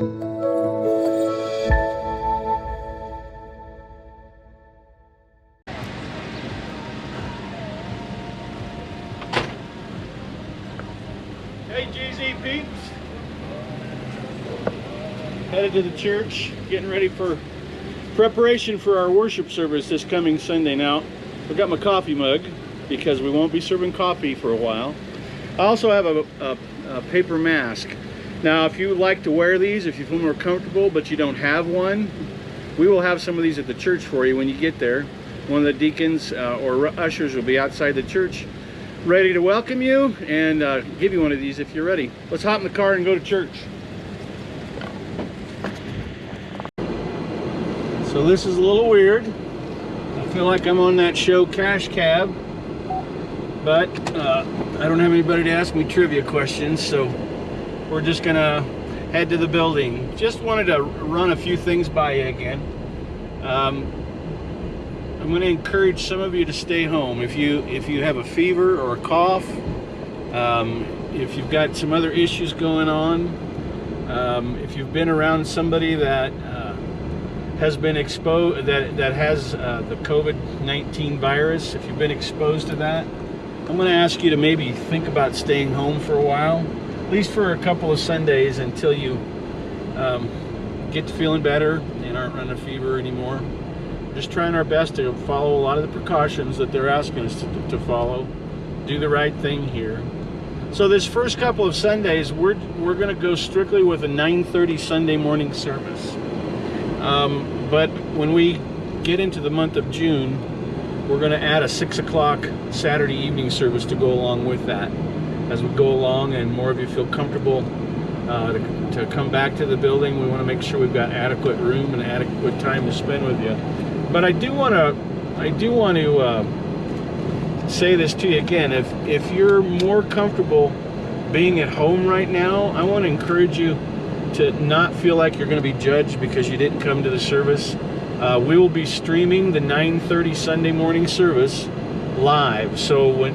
Hey GZ peeps, headed to the church, getting ready for preparation for our worship service this coming Sunday. Now, I've got my coffee mug because we won't be serving coffee for a while. I also have a paper mask. Now, if you like to wear these, if you feel more comfortable but you don't have one, we will have some of these at the church for you when you get there. One of the deacons or ushers will be outside the church ready to welcome you and give you one of these if you're ready. Let's hop in the car and go to church. So this is a little weird. I feel like I'm on that show Cash Cab, but I don't have anybody to ask me trivia questions, so we're just gonna head to the building. Just wanted to run a few things by you again. I'm going to encourage some of you to stay home. If you have a fever or a cough, if you've got some other issues going on, if you've been around somebody that has been exposed, that has the COVID-19 virus, if you've been exposed to that, I'm going to ask you to maybe think about staying home for a while, at least for a couple of Sundays until you get to feeling better and aren't running a fever anymore. Just trying our best to follow a lot of the precautions that they're asking us to follow. Do the right thing here. So this first couple of Sundays, we're going to go strictly with a 9:30 Sunday morning service. But when we get into the month of June, we're going to add a 6 o'clock Saturday evening service to go along with that. As we go along and more of you feel comfortable to come back to the building, we want to make sure we've got adequate room and adequate time to spend with you. But I do want to say this to you again. If you're more comfortable being at home right now, I want to encourage you to not feel like you're going to be judged because you didn't come to the service. We will be streaming the 9:30 Sunday morning service live. So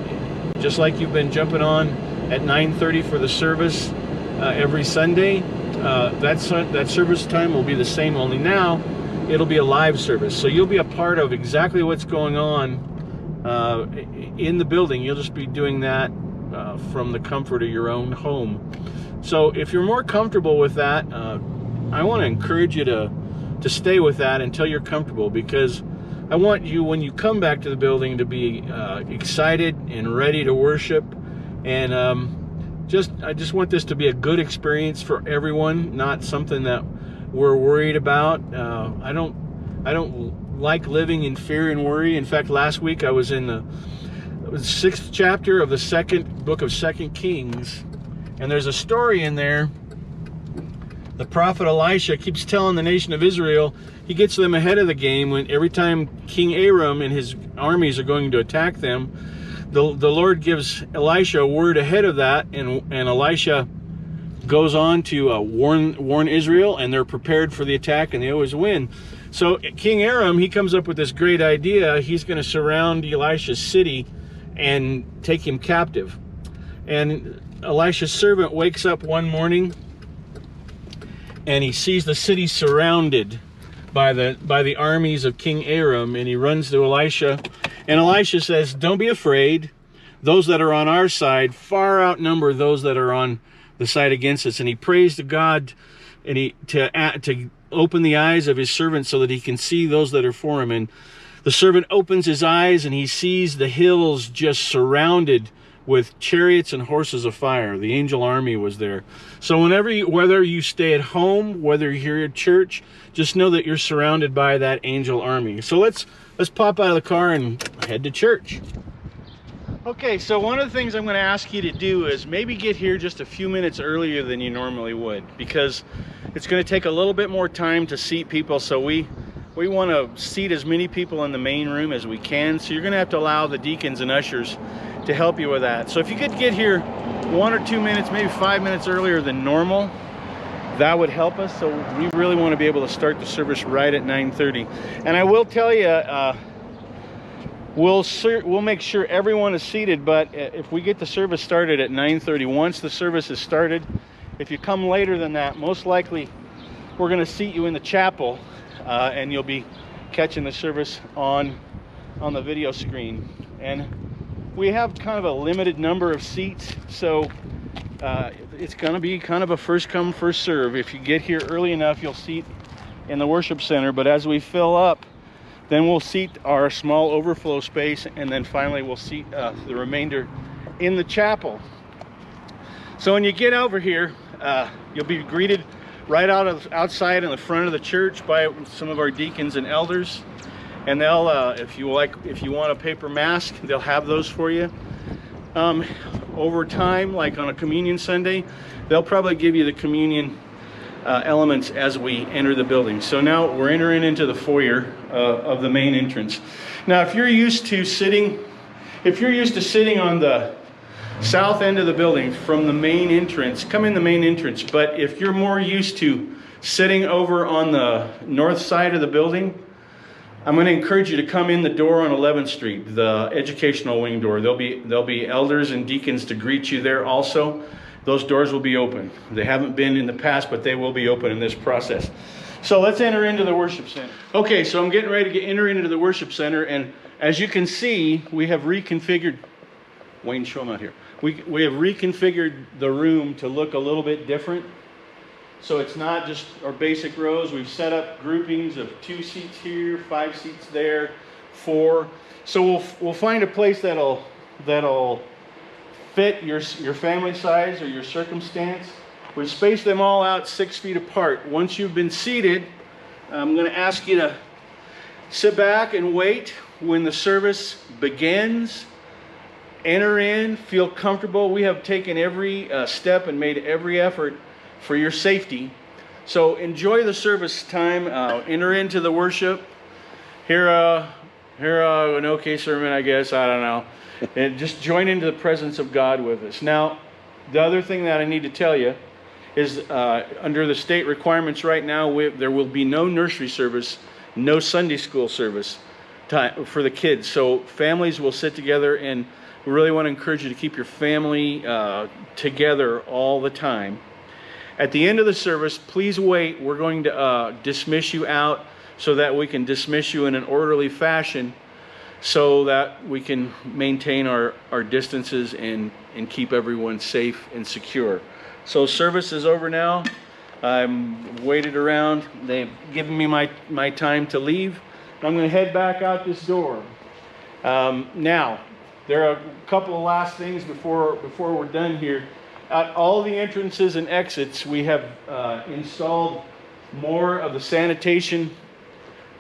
just like you've been jumping on at 9:30 for the service every Sunday, that service time will be the same, only now it'll be a live service. So you'll be a part of exactly what's going on in the building. You'll just be doing that from the comfort of your own home. So if you're more comfortable with that, I want to encourage you to stay with that until you're comfortable, because I want you, when you come back to the building, to be excited and ready to worship. And I just want this to be a good experience for everyone, not something that we're worried about. I don't like living in fear and worry. In fact, last week I was in the 6th chapter of the 2nd book of 2 Kings, and there's a story in there. The prophet Elisha keeps telling the nation of Israel, he gets them ahead of the game when every time King Aram and his armies are going to attack them, the Lord gives Elisha a word ahead of that, and Elisha goes on to warn Israel, and they're prepared for the attack, and they always win. So King Aram, he comes up with this great idea. He's going to surround Elisha's city and take him captive. And Elisha's servant wakes up one morning and he sees the city surrounded by the armies of King Aram, and he runs to Elisha, and Elisha says, "Don't be afraid. Those that are on our side far outnumber those that are on the side against us." And he prays to God and to open the eyes of his servant so that he can see those that are for him. And the servant opens his eyes and he sees the hills just surrounded with chariots and horses of fire. The angel army was there. So whether you stay at home, whether you're here at church, just know that you're surrounded by that angel army. So let's pop out of the car and head to church. Okay, so one of the things I'm going to ask you to do is maybe get here just a few minutes earlier than you normally would, because it's going to take a little bit more time to seat people. So we want to seat as many people in the main room as we can. So you're going to have to allow the deacons and ushers to help you with that. So if you could get here 1 or 2 minutes, maybe 5 minutes earlier than normal, that would help us. So we really want to be able to start the service right at 9:30. And I will tell you, we'll make sure everyone is seated, but if we get the service started at 9:30, once the service is started, if you come later than that, most likely we're going to seat you in the chapel, and you'll be catching the service on the video screen. And we have kind of a limited number of seats, so it's going to be kind of a first come, first serve. If you get here early enough, you'll seat in the worship center, but as we fill up, then we'll seat our small overflow space, and then finally we'll seat the remainder in the chapel. So when you get over here, you'll be greeted right outside in the front of the church by some of our deacons and elders, and they'll, if you want a paper mask, they'll have those for you. Over time, like on a communion Sunday, they'll probably give you the communion elements as we enter the building. So now we're entering into the foyer of the main entrance. Now, if you're used to sitting on the south end of the building from the main entrance, come in the main entrance. But if you're more used to sitting over on the north side of the building, I'm going to encourage you to come in the door on 11th Street, the educational wing door. There'll be elders and deacons to greet you there also. Those doors will be open. They haven't been in the past, but they will be open in this process. So let's enter into the worship center. Okay, so I'm getting ready to enter into the worship center, and as you can see, we have reconfigured. Wayne, show them out here. We have reconfigured the room to look a little bit different. So it's not just our basic rows. We've set up groupings of 2 seats here, 5 seats there, 4. So we'll find a place that'll fit your family size or your circumstance. We've spaced them all out 6 feet apart. Once you've been seated, I'm going to ask you to sit back and wait when the service begins. Enter in, feel comfortable. We have taken every step and made every effort for your safety. So enjoy the service time. Enter into the worship. Hear an okay sermon, I guess. I don't know. And just join into the presence of God with us. Now, the other thing that I need to tell you is under the state requirements right now, there will be no nursery service, no Sunday school service time for the kids. So families will sit together, and we really want to encourage you to keep your family together all the time. At the end of the service, please wait. We're going to dismiss you out so that we can dismiss you in an orderly fashion so that we can maintain our distances and keep everyone safe and secure. So service is over now. I'm waited around. They've given me my time to leave. I'm going to head back out this door. Now, there are a couple of last things before we're done here. At all the entrances and exits, we have installed more of the sanitation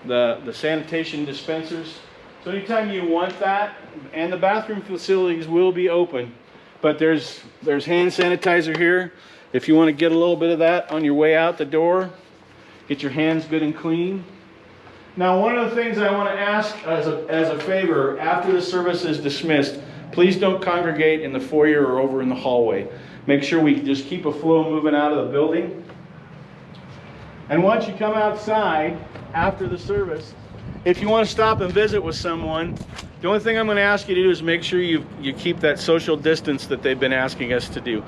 dispensers. So anytime you want that, and the bathroom facilities will be open, but there's hand sanitizer here. If you want to get a little bit of that on your way out the door, get your hands good and clean. Now, one of the things I want to ask as a favor, after the service is dismissed, please don't congregate in the foyer or over in the hallway. Make sure we just keep a flow moving out of the building. And once you come outside after the service, if you want to stop and visit with someone, the only thing I'm going to ask you to do is make sure you keep that social distance that they've been asking us to do.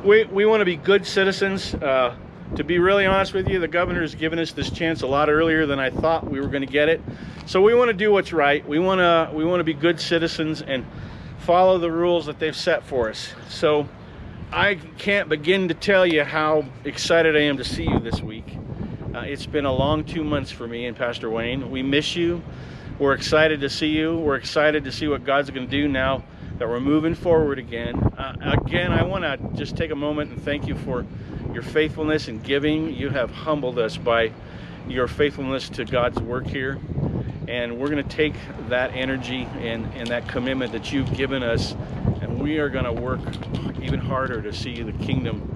We want to be good citizens. To be really honest with you, the governor has given us this chance a lot earlier than I thought we were going to get it. So we want to do what's right. We want to be good citizens and follow the rules that they've set for us. So I can't begin to tell you how excited I am to see you this week. It's been a long 2 months for me and Pastor Wayne. We miss you. We're excited to see you. We're excited to see what God's going to do now that we're moving forward again. Again, I want to just take a moment and thank you for your faithfulness and giving. You have humbled us by your faithfulness to God's work here. And we're going to take that energy and that commitment that you've given us, and we are going to work even harder to see the kingdom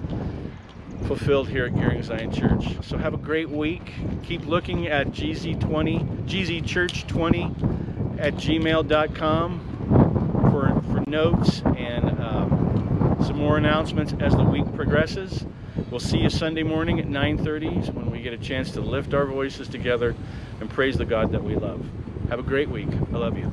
fulfilled here at Gearing Zion Church. So have a great week. Keep looking at gzchurch20@gmail.com for notes and some more announcements as the week progresses. We'll see you Sunday morning at 9:30 when we get a chance to lift our voices together and praise the God that we love. Have a great week. I love you.